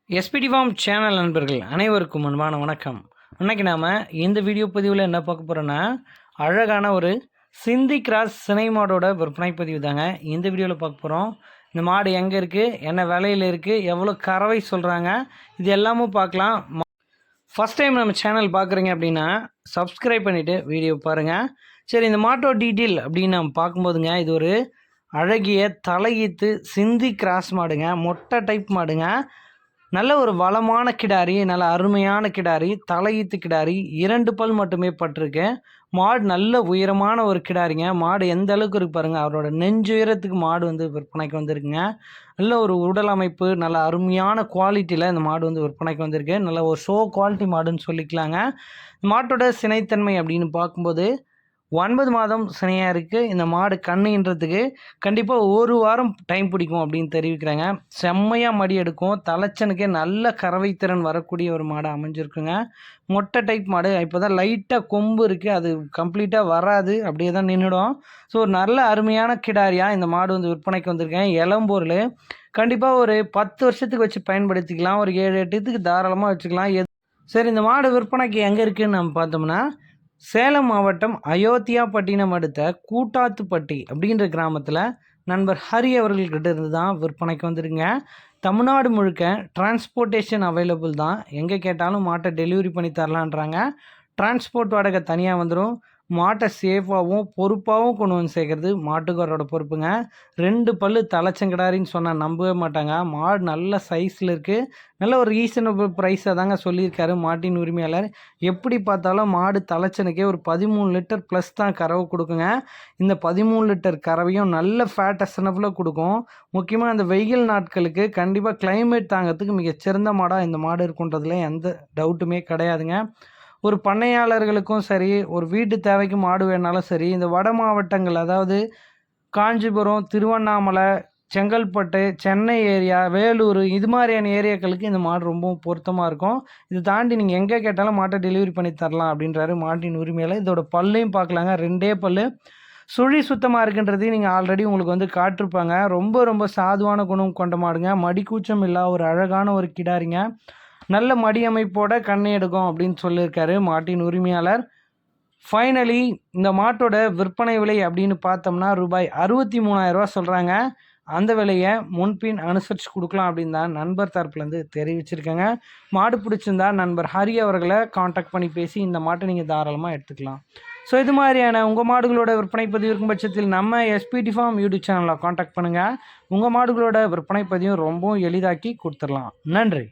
SPD form channel நண்பர்கள் அனைவருக்கும் அன்பான வணக்கம். இன்றைக்கி நாம் இந்த வீடியோ பதிவில் என்ன பார்க்க போகிறோன்னா, அழகான ஒரு சிந்தி கிராஸ் சினை மாடோட விற்பனை பதிவு தாங்க இந்த வீடியோவில் பார்க்க போகிறோம். இந்த மாடு எங்கே இருக்குது, என்ன விலையில் இருக்குது, எவ்வளோ கறவை சொல்கிறாங்க, இது எல்லாமும் பார்க்கலாம். ஃபஸ்ட் டைம் நம்ம சேனல் பார்க்குறீங்க அப்படின்னா சப்ஸ்கிரைப் பண்ணிவிட்டு வீடியோ பாருங்கள். சரி, இந்த மாட்டோட டீட்டெயில் அப்படின்னு நம்ம பார்க்கும்போதுங்க, இது ஒரு அழகிய தலையீத்து சிந்தி கிராஸ் மாடுங்க, மொட்டை டைப் மாடுங்க. நல்ல ஒரு வளமான கிடாரி, நல்ல அருமையான கிடாரி, தலையீத்து கிடாரி, 2 பல் மட்டுமே பட்டிருக்கு. மாடு நல்ல உயரமான ஒரு கிடாரிங்க. மாடு எந்த அளவுக்கு இருக்கு பாருங்கள், அவரோட நெஞ்சு உயரத்துக்கு மாடு வந்து விற்பனைக்கு வந்திருக்குங்க. நல்ல ஒரு உடல் அமைப்பு, நல்ல அருமையான குவாலிட்டியில் இந்த மாடு வந்து விற்பனைக்கு வந்திருக்கு. நல்ல ஒரு ஷோ குவாலிட்டி மாடுன்னு சொல்லிக்கலாங்க. மாட்டோட சினைத்தன்மை அப்படின்னு பார்க்கும்போது 9 மாதம் சினையாக இருக்குது. இந்த மாடு கண்ணுன்றதுக்கு கண்டிப்பாக 1 வாரம் டைம் பிடிக்கும் அப்படின்னு தெரிவிக்கிறாங்க. செம்மையாக மடி எடுக்கும். தலைச்சனுக்கே நல்ல கறவை திறன் வரக்கூடிய ஒரு மாடு அமைஞ்சிருக்குங்க. மொட்டை டைப் மாடு. இப்போ தான் லைட்டாக கொம்பு இருக்குது, அது கம்ப்ளீட்டாக வராது, அப்படியே தான் நின்றுடும். ஸோ ஒரு நல்ல அருமையான கிடாரியாக இந்த மாடு வந்து விற்பனைக்கு வந்திருக்கேன். இளம்பொருள். கண்டிப்பாக ஒரு 10 வருஷத்துக்கு வச்சு பயன்படுத்திக்கலாம். ஒரு 7-8த்துக்கு தாராளமாக வச்சுக்கலாம். சரி, இந்த மாடு விற்பனைக்கு எங்கே இருக்குதுன்னு நம்ம பார்த்தோம்னா, சேலம் மாவட்டம் அயோத்தியாப்பட்டினம் அடுத்த கூட்டாத்துப்பட்டி அப்படின்ற கிராமத்தில் நண்பர் ஹரி அவர்கள்கிட்ட இருந்து தான் விற்பனைக்கு வந்துருங்க. தமிழ்நாடு முழுக்க டிரான்ஸ்போர்ட்டேஷன் அவைலபிள் தான். எங்கே கேட்டாலும் மாட்டை டெலிவரி பண்ணி தரலான்றாங்க. டிரான்ஸ்போர்ட் வாடகை தனியாக வந்துடும். மாட்டை சேஃபாகவும் பொறுப்பாகவும் கொண்டு வந்து சேர்க்குறது மாட்டுக்காரோட பொறுப்புங்க. 2 பல்லு தலைச்சங்கடாரின்னு சொன்னால் நம்பவே மாட்டாங்க. மாடு நல்ல சைஸில் இருக்குது. நல்ல ஒரு ரீசனபிள் ப்ரைஸாக தாங்க சொல்லியிருக்காரு மாட்டின் உரிமையாளர். எப்படி பார்த்தாலும் மாடு தலைச்சனுக்கே ஒரு 13 லிட்டர் ப்ளஸ் தான் கறவை கொடுக்குங்க. இந்த 13 லிட்டர் கறவையும் நல்ல ஃபேட் அசனபிளாக கொடுக்கும். முக்கியமாக இந்த வெயில் நாட்களுக்கு கண்டிப்பாக கிளைமேட் தாங்கிறதுக்கு மிகச்சிறந்த மாடாக இந்த மாடு இருக்குன்றதுல எந்த டவுட்டுமே கிடையாதுங்க. ஒரு பண்ணையாளர்களுக்கும் சரி, ஒரு வீட்டு தேவைக்கு மாடு வேணாலும் சரி, இந்த வட மாவட்டங்கள், அதாவது காஞ்சிபுரம், திருவண்ணாமலை, செங்கல்பட்டு, சென்னை ஏரியா, வேலூர், இது மாதிரியான ஏரியாக்களுக்கு இந்த மாடு ரொம்பவும் பொருத்தமாக இருக்கும். இது தாண்டி நீங்கள் எங்கே கேட்டாலும் மாட்டை டெலிவரி பண்ணி தரலாம் அப்படின்றாரு மாட்டின் உரிமையில். இதோட பல்லையும் பார்க்கலாங்க, 2 பல். சுழி சுத்தமாக இருக்குன்றதையும் நீங்கள் ஆல்ரெடி உங்களுக்கு வந்து காட்டிருப்பாங்க. ரொம்ப ரொம்ப சாதுவான குணம் கொண்ட மாடுங்க. மடிக்கூச்சம் இல்லாத ஒரு அழகான ஒரு கிடாரிங்க. நல்ல மடி அமைப்போட கண்ணை எடுக்கும் அப்படின்னு சொல்லியிருக்காரு மாட்டின் உரிமையாளர். ஃபைனலி இந்த மாட்டோட விற்பனை விலை அப்படின்னு பார்த்தோம்னா ரூபாய் 63,000 சொல்கிறாங்க. அந்த விலையை முன்பின் அனுசரித்து கொடுக்கலாம் அப்படின்னு தான் நண்பர் தரப்புலேருந்து தெரிவிச்சிருக்கேங்க. மாடு பிடிச்சிருந்தா நண்பர் ஹரி அவர்களை காண்டாக்ட் பண்ணி பேசி இந்த மாட்டை நீங்கள் தாராளமாக எடுத்துக்கலாம். ஸோ இது மாதிரியான உங்கள் மாடுகளோட விற்பனை பதிவு இருக்கும் பட்சத்தில் நம்ம எஸ்பிடி ஃபார்ம் யூடியூப் சேனலில் காண்டாக்ட் பண்ணுங்கள். உங்கள் மாடுகளோட விற்பனை பதிவும் ரொம்பவும் எளிதாக்கி கொடுத்துடலாம். நன்றி.